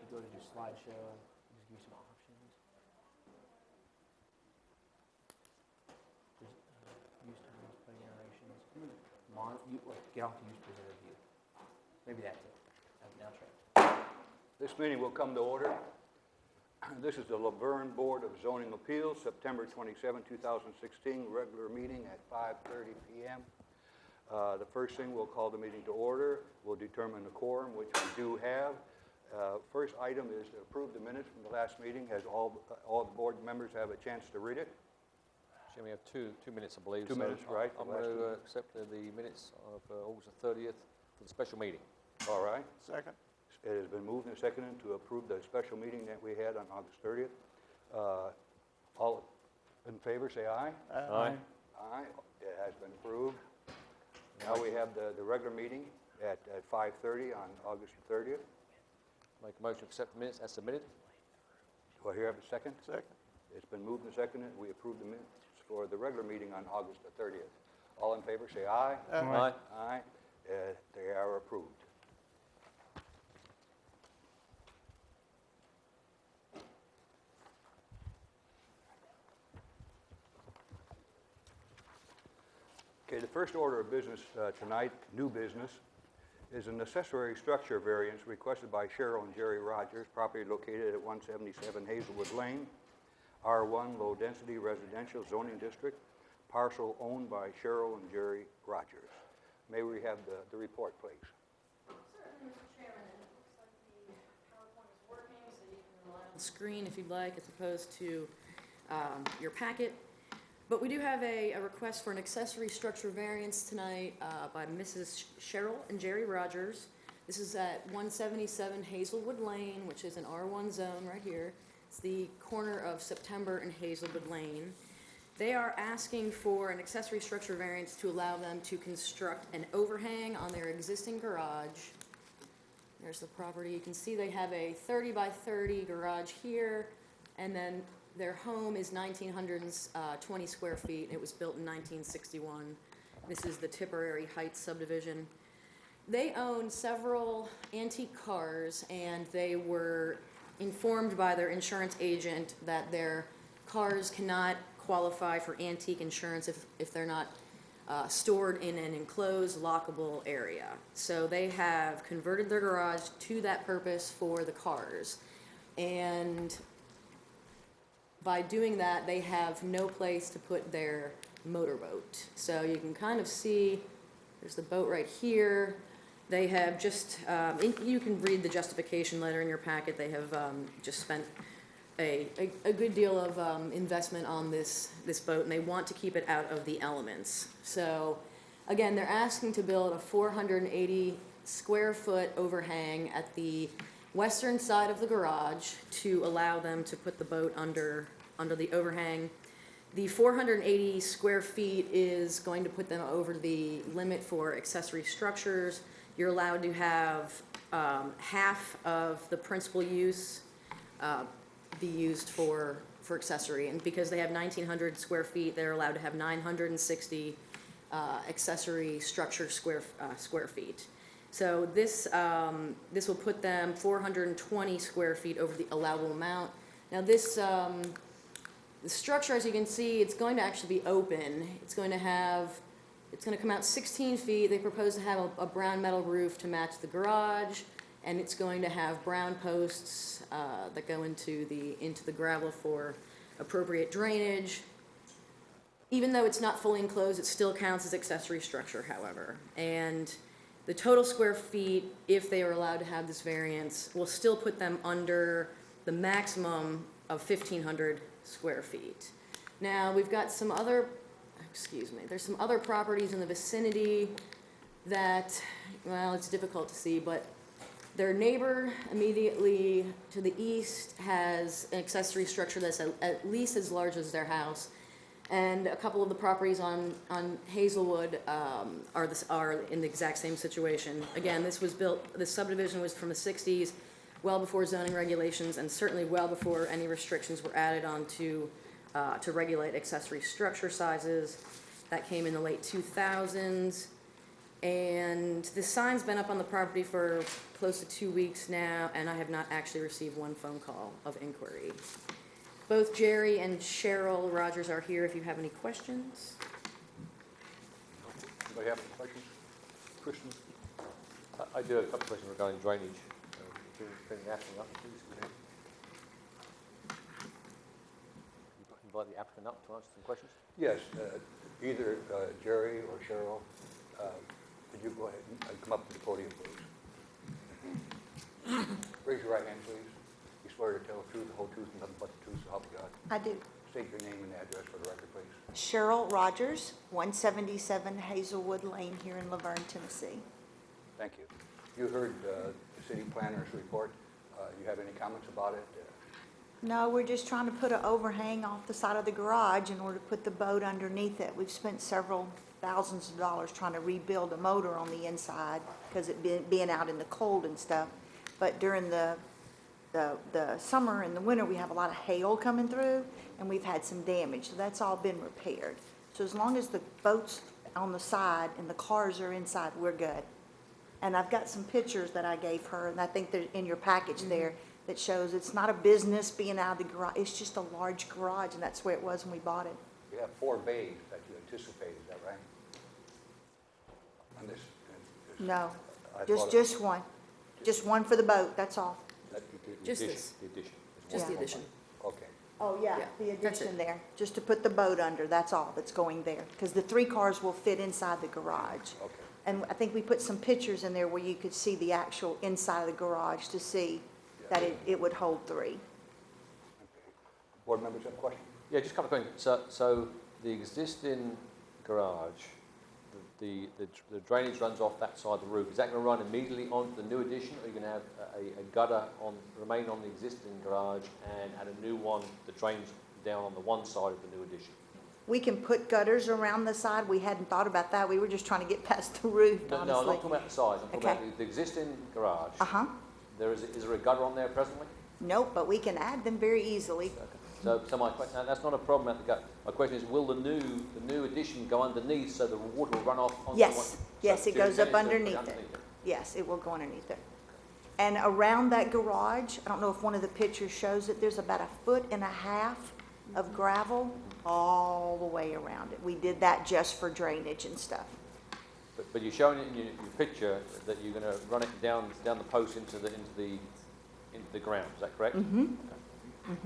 go to do slideshow, just give you some options. There's use times, play generations. Get off the use presenter view. Maybe that's it. Now try. This meeting will come to order. This is the Laverne Board of Zoning Appeals, September 27, 2016, regular meeting at 5:30 p.m. The first thing, we'll call the meeting to order. We'll determine the quorum, which we do have. First item is to approve the minutes from the last meeting. Has all the board members have a chance to read it? Jim, we have two minutes, I believe. 2 minutes, right? I'm going to accept the minutes of August the 30th for the special meeting. All right. Second. It has been moved and seconded to approve the special meeting that we had on August 30th. All in favor, say aye. Aye. Aye. It has been approved. Now we have the regular meeting at 5:30 on August 30th. Make a motion to accept the minutes as submitted. Do I hear a second? Second. It's been moved and seconded. We approve the minutes for the regular meeting on August the 30th. All in favor, say aye. Aye. Aye. They are approved. Okay, the first order of business tonight, new business, is an accessory structure variance requested by Cheryl and Jerry Rogers, property located at 177 Hazelwood Lane, R1 Low Density Residential Zoning District, parcel owned by Cheryl and Jerry Rogers. May we have the report, please? Certainly, Mr. Chairman. It looks like the PowerPoint is working, so you can rely on the screen if you'd like, as opposed to your packet. But we do have a request for an accessory structure variance tonight by Mrs. Cheryl and Jerry Rogers. This is at 177 Hazelwood Lane, which is an R1 zone right here. It's the corner of September and Hazelwood Lane. They are asking for an accessory structure variance to allow them to construct an overhang on their existing garage. There's the property. You can see they have a 30 by 30 garage here, and then their home is 1,920 square feet. It was built in 1961. This is the Tipperary Heights subdivision. They own several antique cars, and they were informed by their insurance agent that their cars cannot qualify for antique insurance if they're not stored in an enclosed, lockable area. So they have converted their garage to that purpose for the cars. And by doing that, they have no place to put their motorboat. So you can kind of see, there's the boat right here. They have just, you can read the justification letter in your packet. They have just spent a good deal of investment on this boat, and they want to keep it out of the elements. So again, they're asking to build a 480 square foot overhang at the western side of the garage to allow them to put the boat under the overhang. The 480 square feet is going to put them over the limit for accessory structures. You're allowed to have half of the principal use be used for accessory, and because they have 1,900 square feet, they're allowed to have 960 accessory structure square feet. So this will put them 420 square feet over the allowable amount. Now this, the structure, as you can see, it's going to actually be open. It's going to come out 16 feet. They propose to have a brown metal roof to match the garage, and it's going to have brown posts that go into the gravel for appropriate drainage. Even though it's not fully enclosed, it still counts as accessory structure, however. And the total square feet, if they are allowed to have this variance, will still put them under the maximum of 1,500 square feet. Now, we've got some other, there's some other properties in the vicinity that, well, it's difficult to see, but their neighbor immediately to the east has an accessory structure that's at least as large as their house. And a couple of the properties on Hazelwood are in the exact same situation. Again, this subdivision was from the 60s, well before zoning regulations, and certainly well before any restrictions were added on to regulate accessory structure sizes. That came in the late 2000s. And the sign's been up on the property for close to 2 weeks now, and I have not actually received one phone call of inquiry. Both Jerry and Cheryl Rogers are here if you have any questions. Anybody have any questions? Kristen? I do have a couple of questions regarding drainage. Can you bring the applicant up, please? Invite the applicant up to answer some questions. Yes, either Jerry or Cheryl, could you go ahead and come up to the podium, please? Raise your right hand, please. You swear to tell the truth, the whole truth, and nothing but the truth, so help you God. I do. State your name and address for the record, please. Cheryl Rogers, 177 Hazelwood Lane here in Laverne, Tennessee. Thank you. You heard the city planner's report. You have any comments about it? No, we're just trying to put an overhang off the side of the garage in order to put the boat underneath it. We've spent several thousands of dollars trying to rebuild a motor on the inside because it being out in the cold and stuff. But during the summer and the winter, we have a lot of hail coming through, and we've had some damage. So that's all been repaired. So as long as the boat's on the side and the cars are inside, we're good. And I've got some pictures that I gave her, and I think they're in your package there, that shows it's not a business being out of the garage. It's just a large garage, and that's where it was when we bought it. You have 4 bays that you anticipate, is that right? On this, No, I thought- just one. Just one for the boat, that's all. Just addition, this. The addition. Just the Yeah. addition. Okay. Oh, yeah, Yeah, the that's addition it. there, just to put the boat under, that's all that's going there. Because the 3 cars will fit inside the garage. Okay. And I think we put some pictures in there where you could see the actual inside of the garage to see that it would hold 3. Okay. Board members have questions? Yeah, just a couple of questions. So the existing garage, the drainage runs off that side of the roof. Is that going to run immediately onto the new addition, or are you going to have a gutter remain on the existing garage and add a new one that drains down on the one side of the new addition? We can put gutters around the side. We hadn't thought about that. We were just trying to get past the roof, No, honestly. I'm not talking about the size. I'm talking Okay. about the existing garage. Uh-huh. Is there a gutter on there presently? Nope, but we can add them very easily. So my question, now that's not a problem at the gut. My question is, will the new addition go underneath so the water will run off onto the one? Yes, yes, it goes up underneath it. Yes, it will go underneath it. And around that garage, I don't know if one of the pictures shows it, there's about 1.5 feet of gravel all the way around it. We did that just for drainage and stuff. But you're showing it in your picture that you're going to run it down the post into the ground. Is that correct? Mm-hmm. Okay.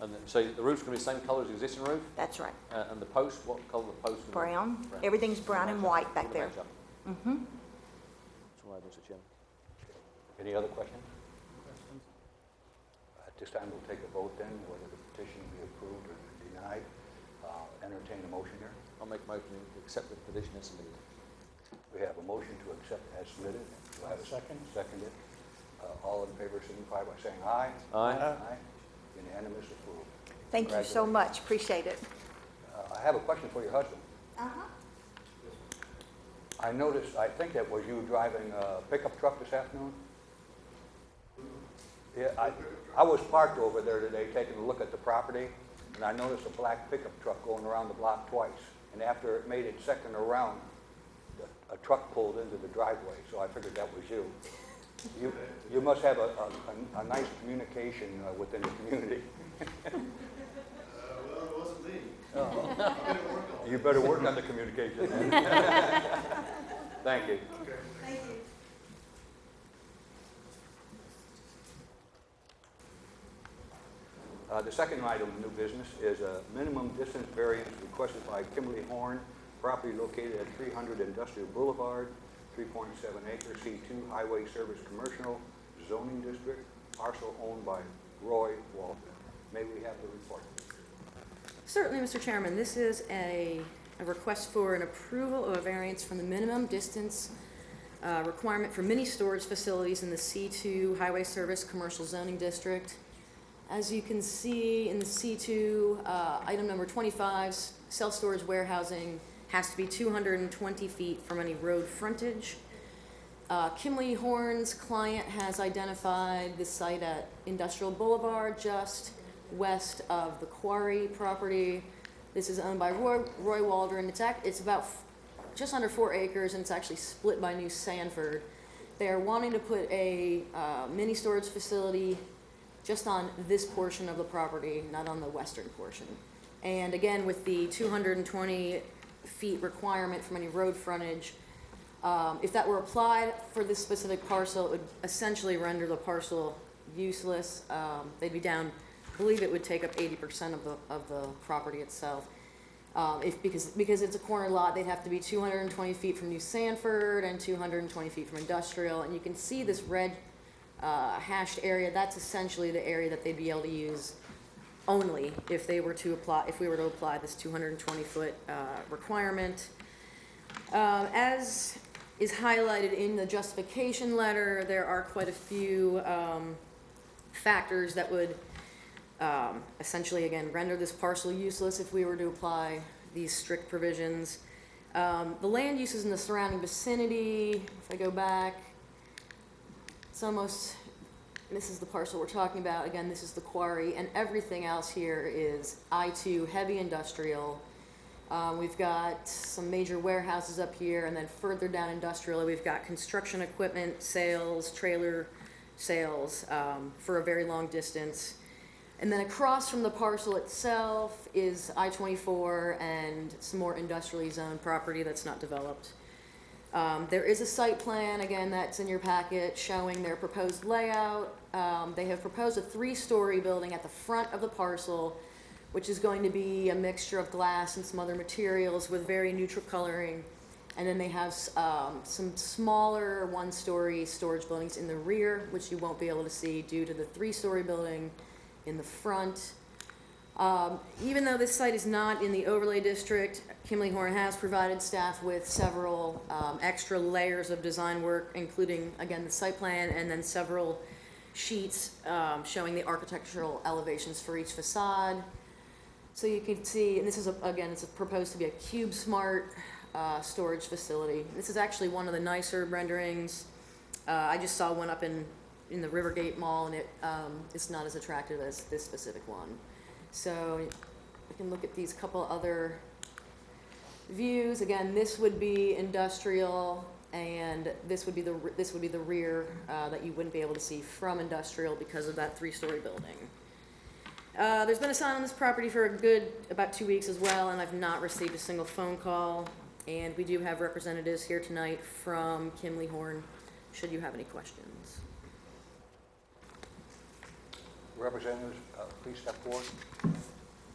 And then, so the roof's going to be the same colour as the existing roof, That's right. and the post, what colour the post? Brown. Everything's brown and white back there. Mm-hmm. That's all right, Mr. Chairman. Any other questions? At this time, we'll take a vote then, whether the petition be approved or denied. Entertain a motion here. I'll make a motion to accept the petition as submitted. We have a motion to accept as submitted. Do I have a second? Seconded. All in favor signify by saying aye. Aye. Aye. Unanimous approved. Thank you so much. Appreciate it. I have a question for your husband. Uh-huh. I noticed, I think that was you driving a pickup truck this afternoon? Yeah, I was parked over there today taking a look at the property, and I noticed a black pickup truck going around the block twice. And after it made its second around, a truck pulled into the driveway, so I figured that was you. You must have a nice communication within the community. Well, it wasn't me. Oh. You better work on the communication. Thank you. Okay. Thank you. The second item of new business is a minimum distance variance requested by Kimberly Horn, property located at 300 Industrial Boulevard, 3.7 acre C2 Highway Service Commercial Zoning District, parcel owned by Roy Waldron. May we have the report? Certainly, Mr. Chairman. This is a request for an approval of a variance from the minimum distance requirement for mini storage facilities in the C2 Highway Service Commercial Zoning District. As you can see in the C2, item number 25, self-storage warehousing has to be 220 feet from any road frontage. Kimberly Horn's client has identified the site at Industrial Boulevard, just west of the quarry property. This is owned by Roy Waldron. It's about just under 4 acres, and it's actually split by New Sanford. They are wanting to put a mini storage facility just on this portion of the property, not on the western portion. And again, with the 220 feet requirement from any road frontage, if that were applied for this specific parcel, it would essentially render the parcel useless. They'd be down, I believe it would take up 80% of the property itself. Because it's a corner lot, they'd have to be 220 feet from New Sanford and 220 feet from industrial. And you can see this red hashed area. That's essentially the area that they'd be able to use only if we were to apply this 220-foot requirement. As is highlighted in the justification letter, there are quite a few factors that would essentially, again, render this parcel useless if we were to apply these strict provisions. The land uses in the surrounding vicinity, if I go back, it's almost, this is the parcel we're talking about. Again, this is the quarry, and everything else here is I-2, heavy industrial. We've got some major warehouses up here, and then further down industrial, we've got construction equipment sales, trailer sales for a very long distance. And then across from the parcel itself is I-24 and some more industrially zoned property that's not developed. There is a site plan, again, that's in your packet, showing their proposed layout. They have proposed a 3-story building at the front of the parcel, which is going to be a mixture of glass and some other materials with very neutral coloring. And then they have some smaller 1-story storage buildings in the rear, which you won't be able to see due to the 3-story building in the front. Even though this site is not in the overlay district, Kimley-Horn has provided staff with several extra layers of design work, including, again, the site plan and then several sheets showing the architectural elevations for each facade. So you can see, and this is, again, it's proposed to be a cube smart storage facility. This is actually one of the nicer renderings. I just saw one up in the Rivergate Mall, and it's not as attractive as this specific one. So we can look at these couple other views. Again, this would be industrial, and this would be the rear that you wouldn't be able to see from industrial because of that 3-story building. There's been a sign on this property for about 2 weeks as well, and I've not received a single phone call. And we do have representatives here tonight from Kimley-Horn, should you have any questions. Representatives, please step forward.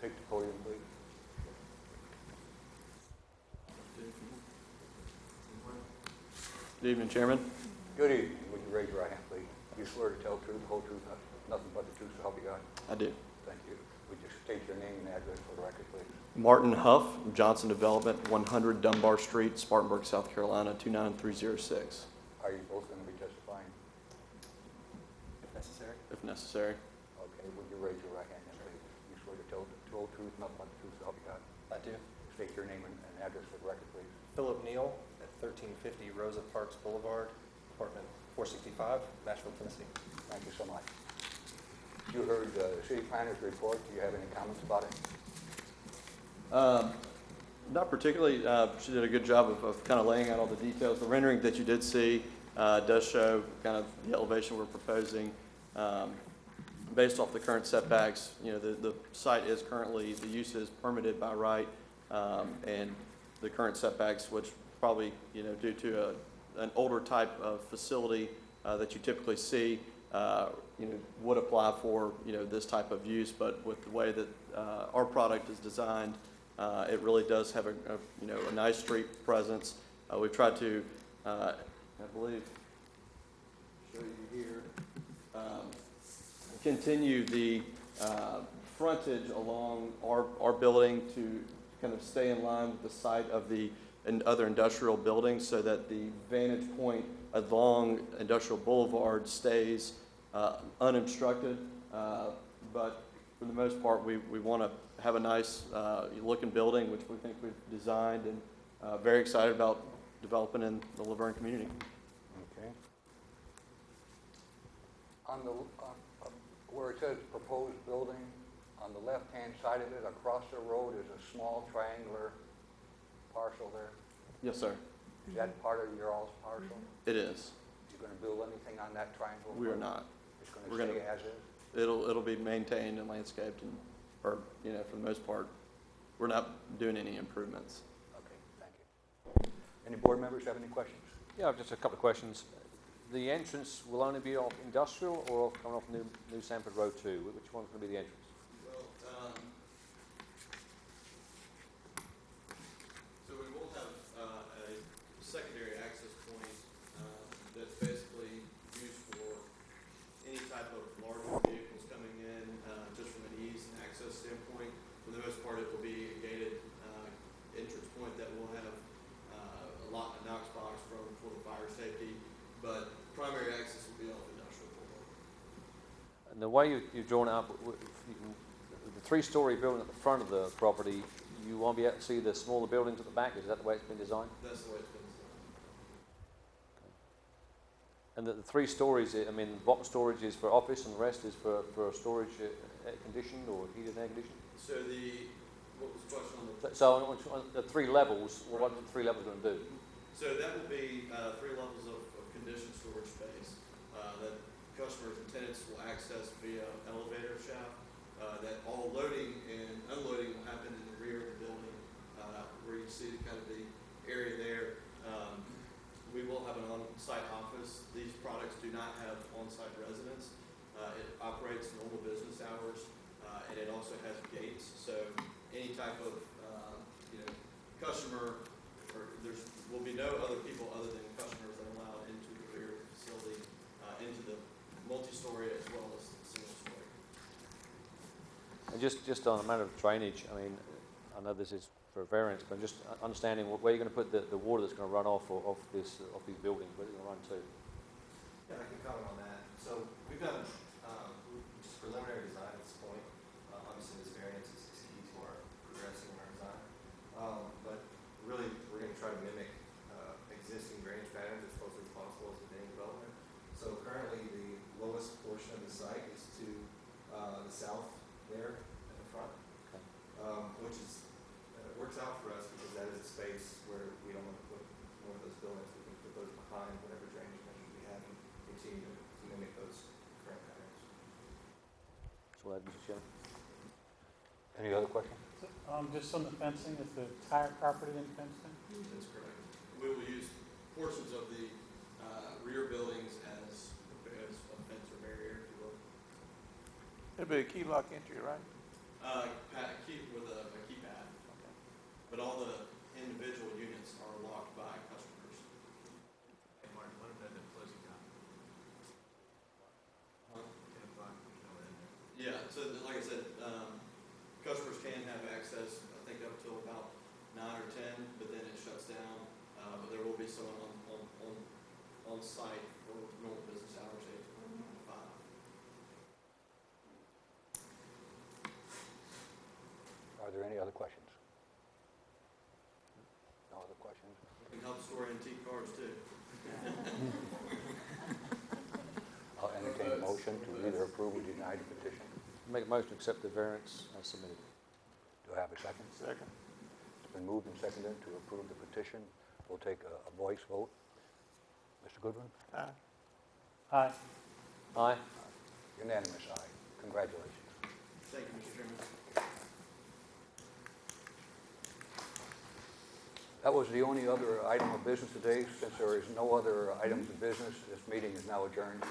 Take the podium, please. Good evening, Chairman. Good evening. Would you raise your right hand, please? You swear to tell the truth, the whole truth, nothing but the truth, so help you God? I do. Thank you. Would you state your name and address for the record, please? Martin Huff, Johnson Development, 100 Dunbar Street, Spartanburg, South Carolina, 29306. Are you both going to be testifying? If necessary. If necessary. Okay. Would you raise your right hand, please? You swear to tell the whole truth, nothing but the truth, so help you God? I do. State your name and address for the record, please. Philip Neal at 1350 Rosa Parks Boulevard, apartment 465, Nashville, Tennessee. Thank you so much. You heard the city planner's report. Do you have any comments about it? Not particularly. She did a good job of kind of laying out all the details. The rendering that you did see does show kind of the elevation we're proposing. Based off the current setbacks, you know, the site is currently, the use is permitted by right, and the current setbacks, which probably, you know, due to an older type of facility that you typically see, you know, would apply for, you know, this type of use. But with the way that our product is designed, it really does have you know, a nice street presence. We've tried to, I believe, show you here, continue the frontage along our building to kind of stay in line with the site of the other industrial buildings, so that the vantage point along Industrial Boulevard stays unobstructed. But for the most part, we want to have a nice looking building, which we think we've designed, and very excited about developing in the Laverne community. Okay. On the where it says proposed building, on the left-hand side of it, across the road, is a small triangular parcel there. Yes, sir. Is that part of your all's parcel? It is. You going to build anything on that triangle? We are not. It's We're going to gonna- stay as is? It'll be maintained and landscaped and, or, you know, for the most part, we're not doing any improvements. Okay, thank you. Any board members have any questions? Yeah, just a couple of questions. The entrance will only be off Industrial or coming off New Sanford Road 2? Which one's going to be the entrance? Well, so we will have a secondary access point that's basically used for any type of larger vehicles coming in, just from an ease and access standpoint. For the most part, it will be a gated entrance point that will have a Knox box for the fire safety, but primary access will be off Industrial Boulevard. And the way you've drawn it up, the three-story building at the front of the property, you won't be able to see the smaller buildings at the back? Is that the way it's been designed? That's the way it's been designed. And the 3 stories, I mean, the bottom storage is for office and the rest is for storage, air conditioned or heated and air conditioned? So what was the question on the? So on the 3 levels, what are the 3 levels going to do? So that will be 3 levels of conditioned storage space that customers and tenants will access via elevator shaft. That all loading and unloading will happen in the rear of the building, where you see kind of the area there. We will have an on-site office. These products do not have on-site residence. It operates normal business hours, and it also has gates. So any type of customer, or will be no other people other than customers that are allowed into the rear of the facility, into the multi-story as well as the single-story. And just on a matter of drainage, I mean, I know this is for variance, but just understanding where you're going to put the water that's going to run off these buildings, where it's going to run to. Yeah, I can comment on that. So we've done just preliminary design at this point. Obviously, this variance is key to our progressing in our design. But really, we're going to try to mimic existing drainage patterns as closely as possible as with any development. So currently, the lowest portion of the site is to the south there in the front, which is works out for us because that is a space where we don't want to put more of those buildings. We can put those behind whatever drainage measures we have and continue to mimic those current patterns. So that, Mr. Chairman. Any other questions? Just on the fencing, is the entire property then fenced in? That's correct. We will use portions of the rear buildings as a fence or barrier, if you will. It'll be a key lock entry, right? Key with a keypad. But all the individual units are locked by customers. Hey, Martin, what about the closing time? Huh? 10 o'clock, there's no one in there. Yeah, so like I said, customers can have access, I think, up till about 9 or 10, but then it shuts down. But there will be someone on site for normal business hours, 8 to 5. Are there any other questions? No other questions? We can help store antique cars too. I'll entertain a motion to either approve or deny the petition. Make a motion to accept the variance as submitted. Do I have a second? Second. It's been moved and seconded to approve the petition. We'll take a voice vote. Mr. Goodwin? Aye. Aye. Aye. Unanimous aye. Congratulations. Thank you, Mr. Chairman. That was the only other item of business today. Since there is no other items of business, this meeting is now adjourned.